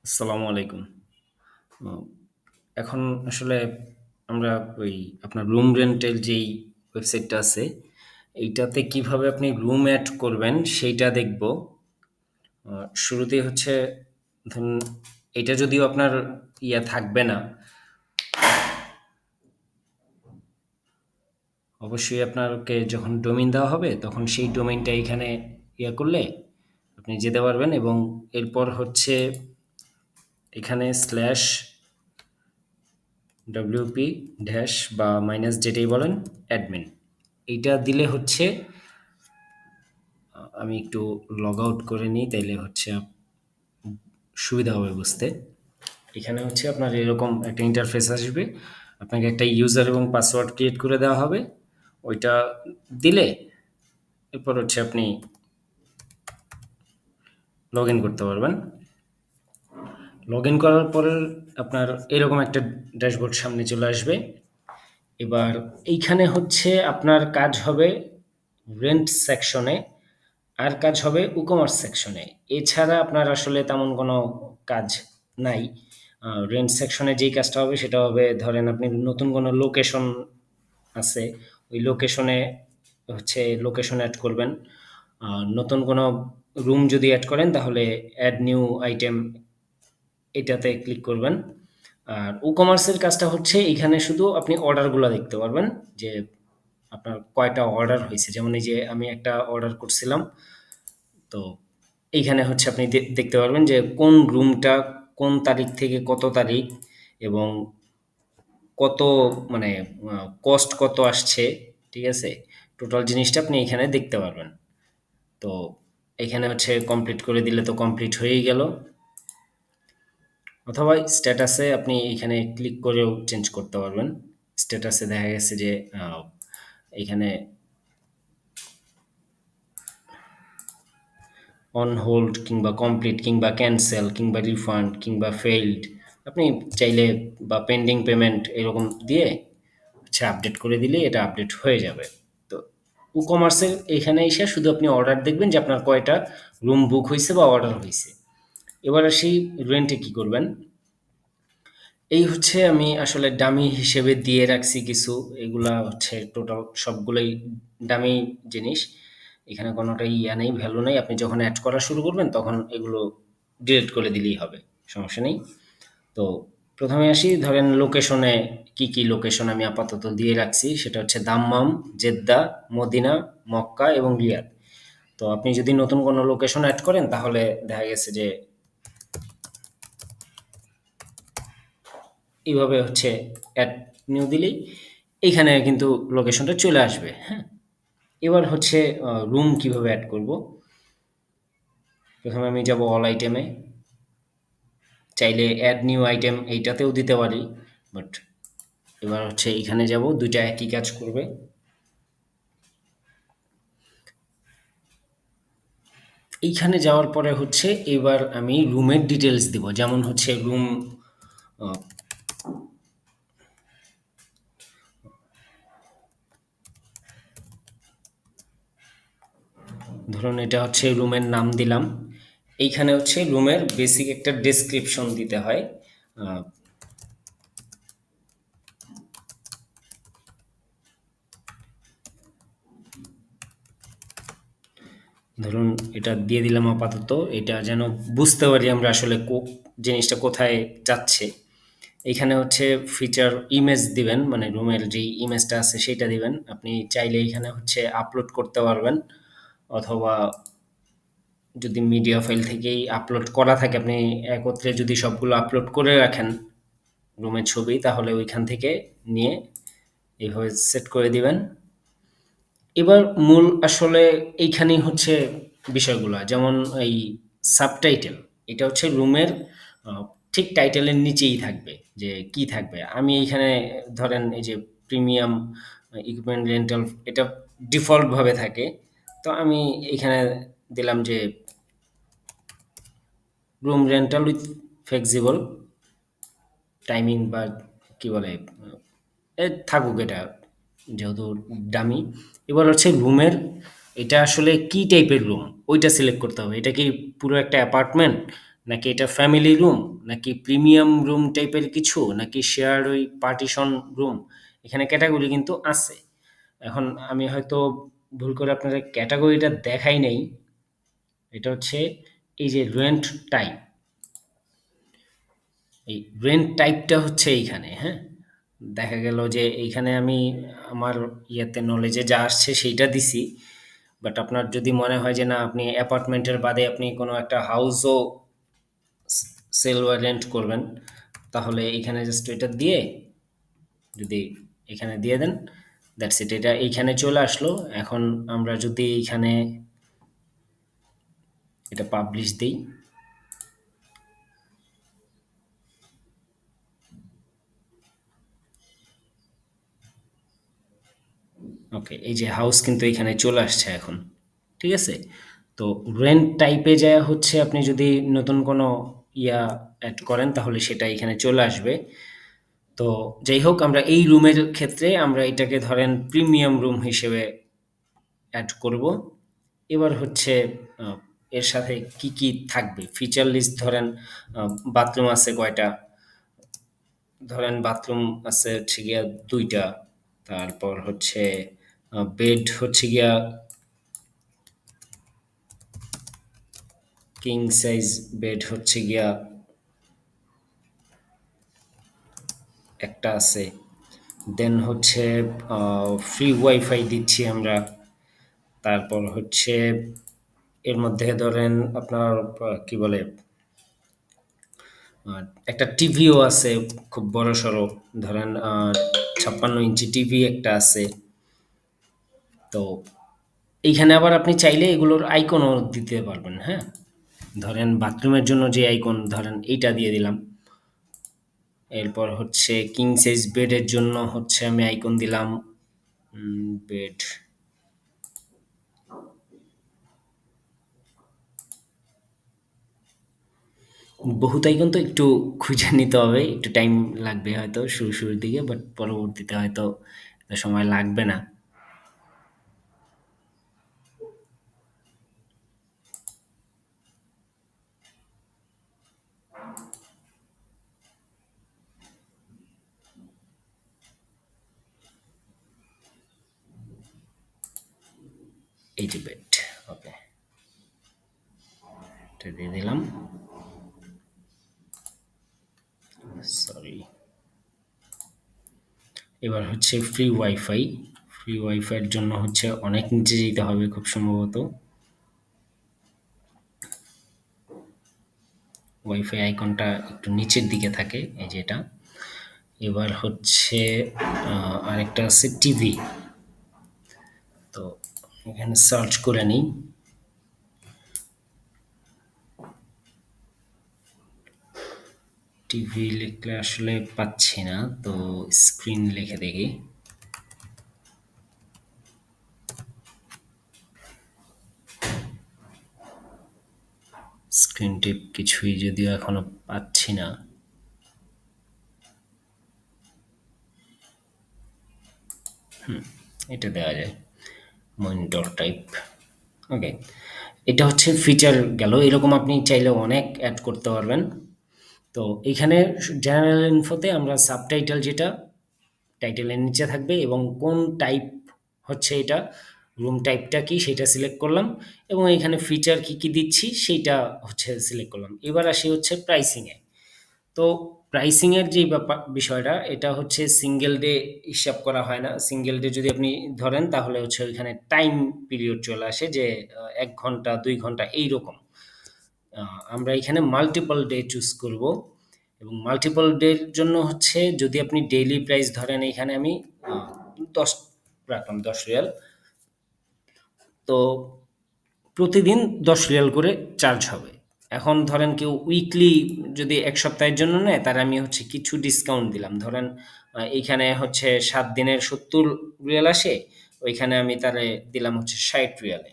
আসসালামু আলাইকুম। আ এখন আসলে আমরা ওই আপনার রুম রেন্টের যেই ওয়েবসাইটটা আছে, এইটাতে কিভাবে আপনি রুম এড করবেন সেইটা দেখব। আ শুরুতেই হচ্ছে ধরুন এইটা যদিও আপনার থাকবে না, অবশ্যই আপনাকে যখন ডোমেইন দেওয়া হবে তখন সেই ডোমেইনটা এখানে করলে আপনি যেতে পারবেন এবং এরপর হচ্ছে এখানে স্ল্যাশ ডব্লিউপি ড্যাশ বা মাইনাস যেটাই বলেন অ্যাডমিন এইটা দিলে হচ্ছে আমি একটু লগ আউট করে নিই তাইলে হচ্ছে সুবিধা হবে বুঝতে। এখানে হচ্ছে আপনার এরকম একটা ইন্টারফেস আসবে, আপনাকে একটা ইউজার এবং পাসওয়ার্ড ক্রিয়েট করে দেওয়া হবে, ওইটা দিলে এরপর হচ্ছে আপনি লগ ইন করতে পারবেন। লগ ইন করার পরে আপনার এরকম একটা ড্যাশবোর্ড সামনে চলে আসবে। এবার এইখানে হচ্ছে আপনার কাজ হবে রেন্ট সেকশনে, আর কাজ হবে ই-কমার্স সেকশনে। এছাড়া আপনার আসলে তেমন কোনো কাজ নাই। রেন্ট সেকশনে যেই কাজটা হবে সেটা হবে ধরেন আপনি নতুন কোনো লোকেশন আছে, ওই লোকেশনে হচ্ছে লোকেশন অ্যাড করবেন। নতুন কোনো রুম যদি অ্যাড করেন তাহলে অ্যাড নিউ আইটেম এটাতে ক্লিক করবেন। আর ই-কমার্সের কাজটা হচ্ছে এখানে শুধু আপনি অর্ডারগুলো দেখতে পারবেন যে আপনার কয়টা অর্ডার হয়েছে। যেমন এই যে আমি একটা অর্ডার করছিলাম, তো এইখানে হচ্ছে আপনি দেখতে পারবেন যে কোন রুমটা কোন তারিখ থেকে কত তারিখ এবং কত মানে কস্ট কত আসছে, ঠিক আছে? টোটাল জিনিসটা আপনি এখানে দেখতে পারবেন। তো এখানে হচ্ছে কমপ্লিট করে দিলে তো কমপ্লিট হয়েই গেল, অথবা স্ট্যাটাসে আপনি এখানে ক্লিক করেও চেঞ্জ করতে পারবেন। স্ট্যাটাসে দেখা গেছে যে এখানে অন হোল্ড কিংবা কমপ্লিট কিংবা ক্যান্সেল কিংবা রিফান্ড কিংবা ফেইল্ড আপনি চাইলে বা পেন্ডিং পেমেন্ট এরকম দিয়ে হচ্ছে আপডেট করে দিলে এটা আপডেট হয়ে যাবে। তো ই-কমার্সের এখানে এসে শুধু আপনি অর্ডার দেখবেন যে আপনার কয়টা রুম বুক হয়েছে বা অর্ডার হয়েছে। এবার সেই রেন্টে কি করবেন, এই হচ্ছে আমি আসলে ডামি হিসেবে দিয়ে রাখছি কিছু, এগুলা হচ্ছে টোটাল সবগুলোই ডামি জিনিস। এখানে কোনোটাই নেই, ভ্যালু নেই। আপনি যখন অ্যাড করা শুরু করবেন তখন এগুলো ডিলিট করে দিলেই হবে, সমস্যা নেই। তো প্রথমে আসি, ধরেন লোকেশনে কি কি লোকেশন আমি আপাতত দিয়ে রাখছি সেটা হচ্ছে দাম্মাম, জেদ্দা, মদিনা, মক্কা এবং রিয়াদ। তো আপনি যদি নতুন কোনো লোকেশন অ্যাড করেন তাহলে দেখা গেছে যে এইভাবে হচ্ছে অ্যাড নিউ দিলেই এইখানে কিন্তু লোকেশনটা চলে আসবে। হ্যাঁ, এবার হচ্ছে রুম কিভাবে অ্যাড করব। প্রথমে আমি যাব অল আইটেমে, চাইলে অ্যাড নিউ আইটেম এইটাতেও দিতে পারি, বাট এবার হচ্ছে এইখানে যাব, দুইটা একই কাজ করবে। এইখানে যাওয়ার পরে হচ্ছে এবার আমি রুমের ডিটেলস দিব, যেমন হচ্ছে রুম ধরুন এটা হচ্ছে রুমের নাম দিলাম। এইখানে হচ্ছে রুমের বেসিক একটা ডেসক্রিপশন দিতে হয়। আহ, ধরুন এটা দিয়ে দিলাম আপাতত, এটা যেন বুঝতে পারি আমরা আসলে জিনিসটা কোথায় যাচ্ছে। এখানে হচ্ছে ফিচার ইমেজ দিবেন, মানে রুমের যেই ইমেজটা আছে সেটা দিবেন। আপনি চাইলে এখানে হচ্ছে আপলোড করতে পারবেন, অথবা যদি মিডিয়া ফাইল থেকেই আপলোড করা থাকে আপনি একত্রে যদি সবগুলো আপলোড করে রাখেন রুমের ছবি, তাহলে ওইখান থেকে নিয়ে এইভাবে সেট করে দিবেন। এবার মূল আসলে এইখানেই হচ্ছে বিষয়গুলা, যেমন এই সাবটাইটেল, এটা হচ্ছে রুমের ঠিক টাইটেলের নিচেই থাকবে যে কি থাকবে। আমি এইখানে ধরেন এই যে প্রিমিয়াম ইকুইপমেন্ট রেন্টাল, এটা ডিফল্ট ভাবে থাকে। তো আমি এখানে দিলাম যে room rental with flexible timing, বা কি বলে থাকুক এটা, যেহেতু দামি। এবার হচ্ছে রুমের এটা আসলে কি টাইপের রুম ওইটা সিলেক্ট করতে হবে। এটা কি পুরো একটা অ্যাপার্টমেন্ট, নাকি এটা ফ্যামিলি রুম, নাকি প্রিমিয়াম রুম টাইপের কিছু, নাকি শেয়ার্ড ওই পার্টিশন রুম, এখানে ক্যাটাগরি কিন্তু আছে। এখন আমি হয়তো ভুল করে আপনাদের ক্যাটাগরিটা দেখাই নাই। এটা হচ্ছে এই যে রেন্ট টাইপ, এই রেন্ট টাইপটা হচ্ছে এইখানে, হ্যাঁ? দেখা গেল যে এইখানে আমি আমার ইয়েতে নলেজে যা আসছে সেইটা দিছি। বাট আপনার যদি মনে হয় যে না আপনি অ্যাপার্টমেন্টের বাদে আপনি কোনো একটা হাউসও সেল বা রেন্ট করবেন, তাহলে এইখানে জাস্ট এটা দিয়ে যদি এখানে দিয়ে দেন, দ্যাটস ইট, এটা এইখানে চলে আসলো। এখন আমরা যদি এইখানে এটা পাবলিশ দিই, ওকে, এই যে হাউস কিন্তু এখানে চলে আসছে এখন। ঠিক আছে? তো রেন্ট টাইপে যায় হচ্ছে আপনি যদি নতুন কোনো ইয়া অ্যাড করেন তাহলে সেটা এখানে চলে আসবে। তো যাই হোক, আমরা এই রুমের ক্ষেত্রে আমরা এটাকে ধরেন প্রিমিয়াম রুম হিসেবে অ্যাড করব। এবার হচ্ছে আহ, এর সাথে কি কি থাকবে ফিচার লিস্ট, ধরেন বাথরুম আছে কয়টা, ধরেন বাথরুম আছে হচ্ছে গিয়া ২টা। তারপর হচ্ছে বেড হচ্ছে গিয়া কিং সাইজ বেড হচ্ছে গিয়া একটা আছে। দেন হচ্ছে ফ্রি ওয়াইফাই দিচ্ছি আমরা। তারপর হচ্ছে এর মধ্যে ধরেন আপনার কি বলে, একটা টিভিও আছে খুব বড়সড়, ধরেন ৫৬ ইঞ্চি টিভি একটা আছে। তো এইখানে আবার আপনি চাইলে এগুলোর আইকনও দিতে পারবেন, হ্যাঁ? ধরেন বাথরুমের জন্য যে আইকন, ধরেন এইটা দিয়ে দিলাম। এরপর হচ্ছে কিং সাইজ বেডের জন্য হচ্ছে আমি আইকন দিলাম বেড। বহুত আইকন তো একটু খুঁজে নিতে হবে, একটু টাইম লাগবে হয়তো শুরুর দিকে, বাট পরবর্তীতে হয়তো এত সময় লাগবে না। এই যে বেড, ওকে, এটা দিয়ে দিলাম। সরি, এবার হচ্ছে ফ্রি ওয়াইফাই। ফ্রি ওয়াইফাইয়ের জন্য হচ্ছে অনেক নিচে যেতে হবে খুব সম্ভবত। ওয়াইফাই আইকনটা একটু নিচের দিকে থাকে, এই যে এটা। এবার হচ্ছে আরেকটা আছে টিভি। তো এখানে সার্চ করে নিই। টিভি লিখলে আসলে পাচ্ছি না, তো স্ক্রিন লিখে দেখি। স্ক্রিন টিপ কিছুই যদিও এখনো পাচ্ছি না। এটা দেওয়া যায় মনিটর টাইপ। ওকে, এটা হচ্ছে ফিচার গেল। এরকম আপনি চাইলে অনেক অ্যাড করতে পারবেন। তো এইখানে জেনারেল ইনফোতে আমরা সাবটাইটেল, যেটা টাইটেলের নিচে থাকবে, এবং কোন টাইপ হচ্ছে এটা, রুম টাইপটা কি সেটা সিলেক্ট করলাম, এবং এখানে ফিচার কি কি দিচ্ছি সেইটা হচ্ছে সিলেক্ট করলাম। এবার আসি হচ্ছে প্রাইসিংয়ে। তো প্রাইসিং এর যে বিষয়টা, এটা হচ্ছে সিঙ্গেল ডে হিসাব করা হয় না। সিঙ্গেল ডে যদি আপনি ধরেন তাহলে হচ্ছে ওইখানে টাইম পিরিয়ড চলে আসে যে ১ ঘন্টা ২ ঘন্টা এইরকম। আমরা এখানে মাল্টিপল ডে চুজ করব, এবং মাল্টিপল ডের জন্য হচ্ছে যদি আপনি ডেইলি প্রাইস ধরেন, এখানে আমি ১০ রাখলাম, ১০ রিয়াল। তো প্রতিদিন ১০ রিয়াল করে চার্জ হবে। এখন ধরেন কেউ উইকলি যদি ১ সপ্তাহের জন্য নেয়, তার আমি হচ্ছে কিছু ডিসকাউন্ট দিলাম। ধরেন এইখানে হচ্ছে ৭ দিনের ৭০ রিয়াল আসে, ওইখানে আমি তারে দিলাম হচ্ছে ৬০ রিয়ালে,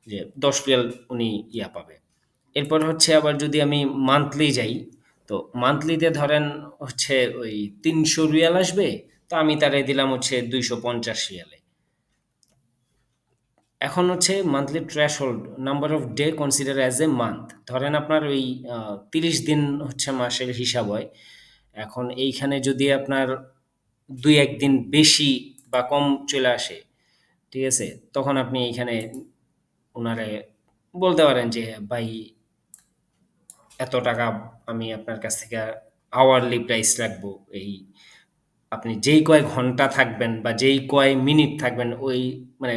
যে ১০ রিয়াল উনি ইয়া পাবে। এরপর হচ্ছে আবার যদি আমি মান্থলি যাই, তো মান্থলিতে ধরেন হচ্ছে ওই ৩০০ রিয়াল আসবে, তো আমি তারে দিলাম হচ্ছে ২৫০ রিয়ালে। এখন হচ্ছে monthly threshold number off day consider as a month. ধরেন আপনার ওই ৩০ দিন হচ্ছে মাসের হিসাব হয়। এখন এইখানে যদি আপনার ২-১ দিন বেশি বা কম চলে আসে, ঠিক আছে? তখন আপনি এইখানে উনারে বলতে পারেন যে, "ভাই এত টাকা আমি আপনার কাছ থেকে আওয়ারলি প্রাইস রাখবো।" এই আপনি যেই কয় ঘন্টা থাকবেন বা যেই কয় মিনিট থাকবেন ওই মানে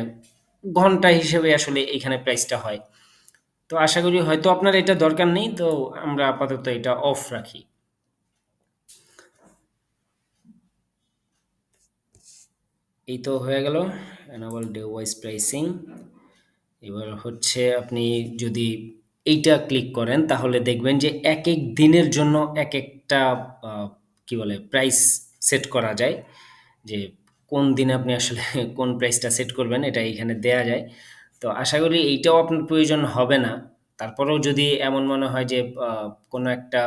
ঘন্টা হিসেবে আসলে এখানে প্রাইসটা হয়। তো আশা করি হয়তো আপনার এটা দরকার নেই। তো আমরা আপাতত এটা অফ রাখি। এই তো হয়ে গেল enable day wise pricing। এবার হচ্ছে আপনি যদি এইটা ক্লিক করেন তাহলে দেখবেন যে একেক দিনের জন্য একেকটা আ কি বলে প্রাইস সেট করা যায়। যে কোন দিনে আপনি আসলে কোন প্রাইসটা সেট করবেন এটা এইখানে দেয়া যায়। তো আশা করি এইটাও আপনার প্রয়োজন হবে না। তারপরেও যদি এমন মনে হয় যে আ কোনো একটা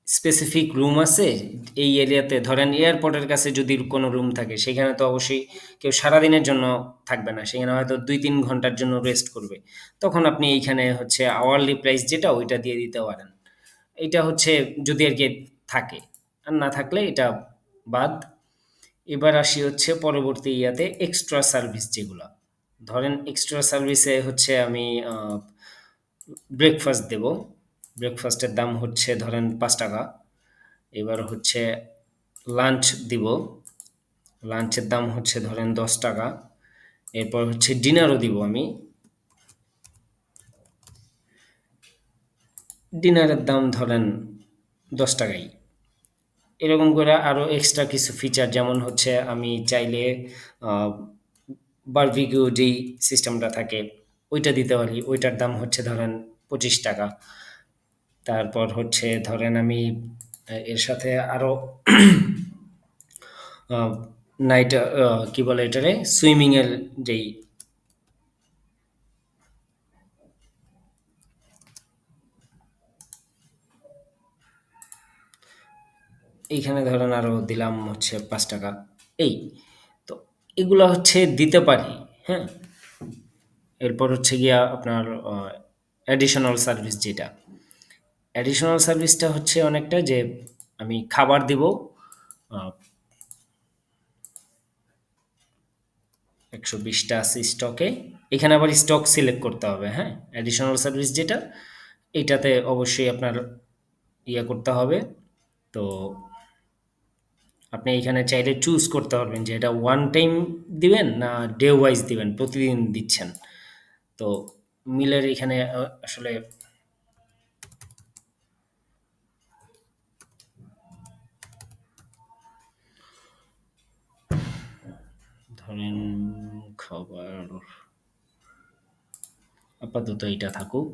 স্পেসিফিক রুম আছে এই এরিয়াতে, ধরেন এয়ারপোর্টের কাছে যদি কোনো রুম থাকে সেখানে তো অবশ্যই কেউ সারাদিনের জন্য থাকবে না, সেখানে হয়তো ২-৩ ঘন্টার জন্য রেস্ট করবে। তখন আপনি এইখানে হচ্ছে আওয়ারলি প্রাইস যেটা ওইটা দিয়ে দিতে পারেন। এইটা হচ্ছে যদি আর কি থাকে, আর না থাকলে এটা বাদ। এবার আসি হচ্ছে পরবর্তী ইয়াতে এক্সট্রা সার্ভিস যেগুলা। ধরেন এক্সট্রা সার্ভিসে হচ্ছে আমি ব্রেকফাস্ট দেব। ব্রেকফাস্টের দাম হচ্ছে ধরেন ৳৫। এবার হচ্ছে লাঞ্চ দিব। লাঞ্চের দাম হচ্ছে ধরেন ৳১০। এরপর হচ্ছে ডিনারও দিব আমি। ডিনারের দাম ধরেন ৳১০ ই। এরকম করে আরো এক্সট্রা কিছু ফিচার, যেমন হচ্ছে আমি চাইলে আ বারবিকিউ যেই সিস্টেমটা থাকে ওইটা দিতে পারি। ওইটার দাম হচ্ছে ধরেন ৳২৫। তারপর হচ্ছে ধরেন আমি এর সাথে আরো আ নাইট কি বলে এটারে? সুইমিং এর যেই এইখানে ধরেন আরো দিলাম হচ্ছে ৳৫। এই। তো এগুলা হচ্ছে দিতে পারি, হ্যাঁ? এরপর হচ্ছে গিয়া আপনার অ্যাডিশনাল সার্ভিস যেটা। অ্যাডিশনাল সার্ভিসটা হচ্ছে অনেকটা যে আমি খাবার দিব, আ ১২০ টা আছে স্টকে। এখানে আবার স্টক সিলেক্ট করতে হবে, হ্যাঁ? অ্যাডিশনাল সার্ভিস যেটা, এইটাতে অবশ্যই আপনার করতে হবে। তো আপনি এখানে চাইলে চুজ করতে পারবেন যে এটা ওয়ান টাইম দিবেন না ডে ওয়াইজ দিবেন, প্রতিদিন দিচ্ছেন। তো মিলের এখানে আসলে ধরেন খাবার আপাতত এটা থাকুক।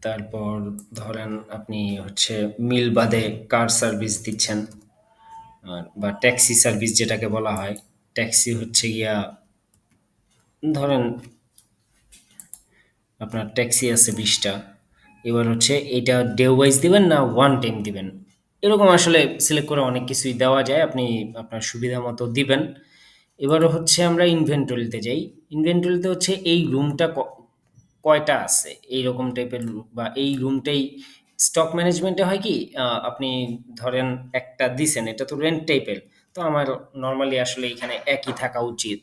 তারপর ধরেন আপনি হচ্ছে মিল বাদে কার সার্ভিস দিচ্ছেন, বা ট্যাক্সি সার্ভিস যেটাকে বলা হয়। ট্যাক্সি হচ্ছে গিয়া ধরেন আপনার ট্যাক্সি আছে ২০ টা। এবার হচ্ছে এইটা ডে ওয়াইজ দিবেন না ওয়ান টাইম দিবেন। এরকম আসলে সিলেক্ট করে অনেক কিছুই দেওয়া যায়। আপনি আপনার সুবিধা মতো দিবেন। এবারে হচ্ছে আমরা ইনভেন্টরিতে যাই। ইনভেন্টরিতে হচ্ছে এই রুমটা কয়টা আছে? এইরকম টাইপের বা এই রুমটাই স্টক ম্যানেজমেন্টে হয় কি? আপনি ধরেন একটা দিছেন, এটা তো রেন্ট টাইপের। তো আমার নরমালি আসলে এখানে একই থাকা উচিত।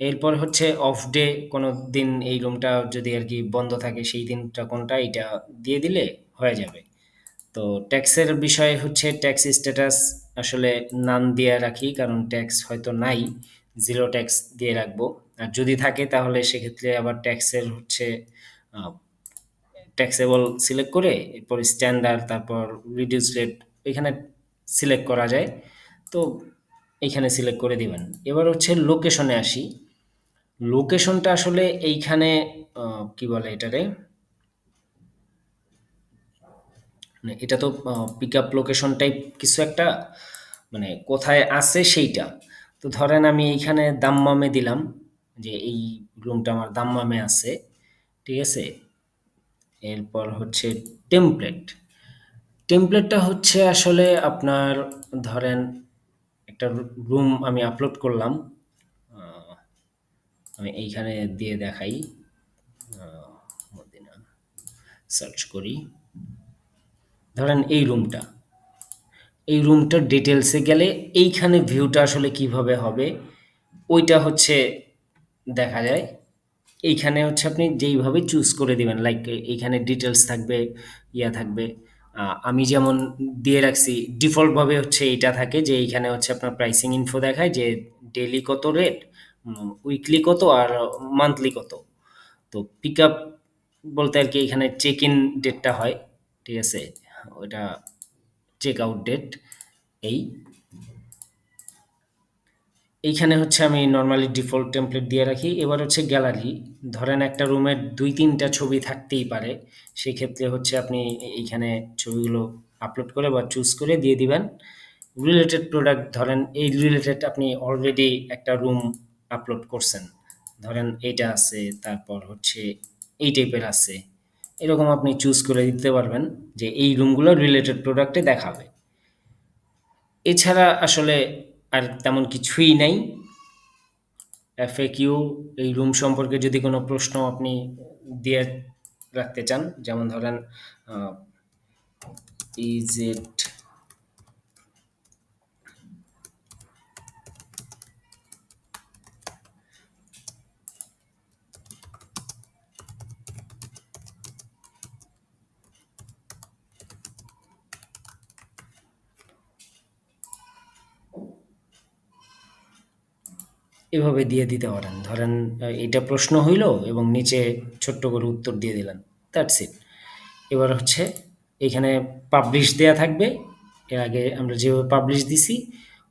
এরপর হচ্ছে অফ ডে কোনো দিন এই রুমটা যদি আরকি বন্ধ থাকে সেই দিনটা কোনটা এইটা দিয়ে দিলে হয়ে যাবে। তো ট্যাক্সের বিষয়ে হচ্ছে ট্যাক্স স্ট্যাটাস আসলে নান দিয়ে রাখি, কারণ ট্যাক্স হয়তো নাই, জিরো ট্যাক্স দিয়ে রাখবো। আর যদি থাকে তাহলে সেক্ষেত্রে আবার ট্যাক্সের হচ্ছে ট্যাক্সেবল সিলেক্ট করে এরপর স্ট্যান্ডার্ড, তারপর রিডিউস রেট এখানে সিলেক্ট করা যায়। তো এইখানে সিলেক্ট করে দিবেন। এবার হচ্ছে লোকেশনে আসি। লোকেশনটা আসলে এইখানে কি বলে এটারে, মানে এটা তো পিকআপ লোকেশন টাইপ কিছু একটা, মানে কোথায় আছে সেইটা। তো ধরেন আমি এইখানে দাম্মামে দিলাম যে এই রুমটা আমার দাম্মামে আছে, ঠিক আছে? এরপর হচ্ছে টেমপ্লেট। টেমপ্লেটটা হচ্ছে আসলে আপনার ধরেন একটা রুম আমি আপলোড করলাম। আমি এইখানে দিয়ে দেখাই। মদিনা সার্চ করি, ধরেন এই রুমটার ডিটেলসে গেলে এইখানে ভিউটা আসলে কিভাবে হবে ওইটা হচ্ছে দেখা যায়। এইখানে হচ্ছে আপনি যেইভাবে চুজ করে দিবেন, লাইক এইখানে ডিটেলস থাকবে, থাকবে। আমি যেমন দিয়ে রাখছি ডিফল্টভাবে হচ্ছে এইটা থাকে যে এইখানে হচ্ছে আপনার প্রাইসিং ইনফো দেখায় যে ডেইলি কত রেট, উইকলি কত আর মান্থলি কত। তো পিক আপ বলতে আর কি এখানে চেক ইন ডেটটা হয়, ঠিক আছে, ওইটা চেক আউট ডেট। এই এইখানে হচ্ছে আমি নর্মালি ডিফল্ট টেমপ্লেট দিয়ে রাখি। এবার হচ্ছে গ্যালারি, ধরেন একটা রুমের ২-৩টা ছবি থাকতেই পারে, সেক্ষেত্রে হচ্ছে আপনি এইখানে ছবিগুলো আপলোড করে বা চুজ করে দিয়ে দিবেন। রিলেটেড প্রোডাক্ট, ধরেন এই রিলেটেড আপনি অলরেডি একটা রুম আপলোড করছেন, ধরেন এইটা আছে, তারপর হচ্ছে এই টাইপের আছে, এরকম আপনি চুজ করে দিতে পারবেন যে এই রুমগুলো রিলেটেড প্রোডাক্টে দেখাবে। এছাড়া আসলে আর তেমন কিছুই নাই। এফএকিউ, এই রুম সম্পর্কে যদি কোনো প্রশ্ন আপনি দিয়ে রাখতে চান, যেমন ধরেন ইজ ইট এভাবে দিয়ে দিতে পারেন। ধরেন এটা প্রশ্ন হইল এবং নিচে ছোট্ট করে উত্তর দিয়ে দিলেন, দ্যাটস ইট। এবার হচ্ছে এখানে পাবলিশ দেয়া থাকবে, এর আগে আমরা যেভাবে পাবলিশ দিছি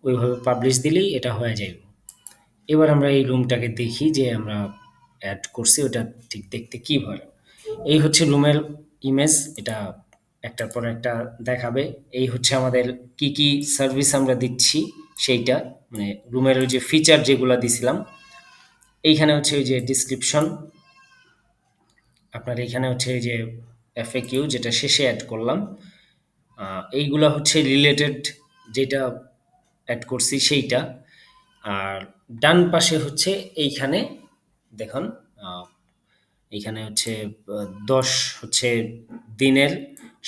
ওইভাবে পাবলিশ দিলেই এটা হয়ে যাবে। এবার আমরা এই রুমটাকে দেখি যে আমরা অ্যাড করছি ওটা ঠিক দেখতে কী হয়। এই হচ্ছে রুমের ইমেজ, এটা একটার পর একটা দেখাবে। এই হচ্ছে আমাদের কি কি সার্ভিস আমরা দিচ্ছি সেইটা, মানে রুমের ওই যে ফিচার যেগুলো দিছিলাম। এইখানে হচ্ছে ওই যে ডিসক্রিপশন, আপনার এইখানে হচ্ছে এই যে এফএকিউ যেটা শেষে অ্যাড করলাম, এইগুলা হচ্ছে রিলেটেড যেটা অ্যাড করছি সেইটা। আর ডান পাশে হচ্ছে এইখানে দেখুন, আহ, এইখানে হচ্ছে ১০ হচ্ছে দিনের,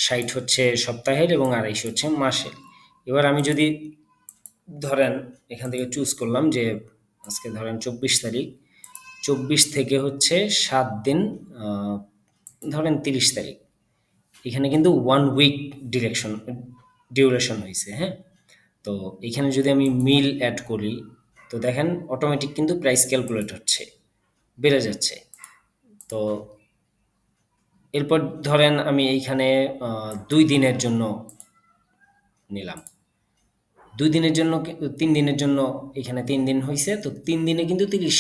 ৬০ হচ্ছে সপ্তাহের এবং ২৫ হচ্ছে মাসের। এবার আমি যদি ধরেন এখান থেকে চুজ করলাম যে আজকে ধরেন ২৪ তারিখ, ২৪ থেকে হচ্ছে ৭ দিন, আহ, ধরেন ৩০ তারিখ, এখানে কিন্তু 1 উইক ডিউরেশন হয়েছে, হ্যাঁ। তো এখানে যদি আমি মিল অ্যাড করি তো দেখেন অটোমেটিক কিন্তু প্রাইস ক্যালকুলেট হচ্ছে, বেড়ে যাচ্ছে। তো এরপর ধরেন আমি এইখানে ২ দিনের জন্য নিলাম, ২ দিনের জন্য ৩ দিনের জন্য, এখানে ৩ দিন হয়েছে, তো ৩ দিনে কিন্তু ৩০।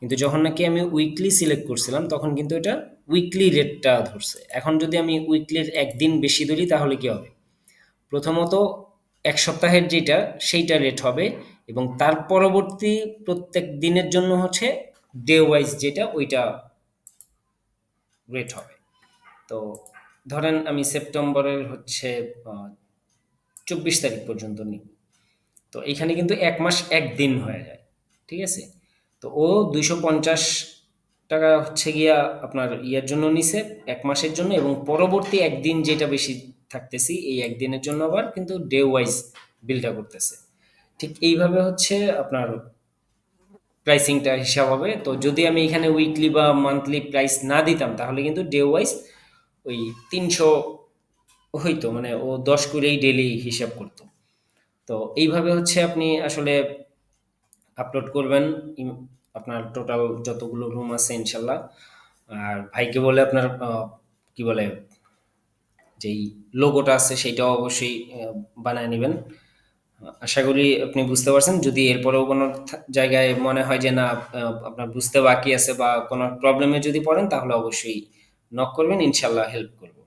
কিন্তু যখন নাকি আমি উইকলি সিলেক্ট করছিলাম তখন কিন্তু এটা উইকলি রেটটা ধরছে। এখন যদি আমি উইকলির একদিন বেশি ধরি তাহলে কি হবে, প্রথমত ১ সপ্তাহের যেটা সেইটা রেট হবে এবং তার পরবর্তী প্রত্যেক দিনের জন্য হচ্ছে ডে ওয়াইজ যেটা ওইটা রেট হবে। তো ধরেন আমি সেপ্টেম্বরের হচ্ছে ২৪ তারিখ পর্যন্ত নিই, তো এখানে কিন্তু ১ মাস ১ দিন হয়ে যায়, ঠিক আছে। তো ও ২৫০ টাকা হচ্ছে গিয়া আপনার ইয়ের জন্য নিছে ১ মাসের জন্য, এবং পরবর্তী একদিন যেটা বেশি থাকতেছি এই একদিনের জন্য আবার কিন্তু ডে ওয়াইজ বিলটা করতেছে। ঠিক এইভাবে হচ্ছে আপনার প্রাইসিংটা হিসাব হবে। তো যদি আমি এখানে উইকলি বা মান্থলি প্রাইস না দিতাম তাহলে কিন্তু ডে ওয়াইজ ওই ৩০০ হইতো, মানে ও ১০ করেই ডেলি হিসাব করতো। তো এইভাবে হচ্ছে আপনি আসলে আপলোড করবেন আপনার টোটাল যতগুলো রুম আছে ইনশাল্লাহ। আর ভাইকে বলে আপনার কি বলে যেই লোগোটা আছে সেটাও অবশ্যই বানায় নেবেন। আশা করি আপনি বুঝতে পারছেন। যদি এরপরেও কোনো জায়গায় মনে হয় যে না আপনার বুঝতে বাকি আছে বা কোনো প্রবলেমে যদি পড়েন তাহলে অবশ্যই নক করবেন, ইনশাল্লাহ হেল্প করবেন।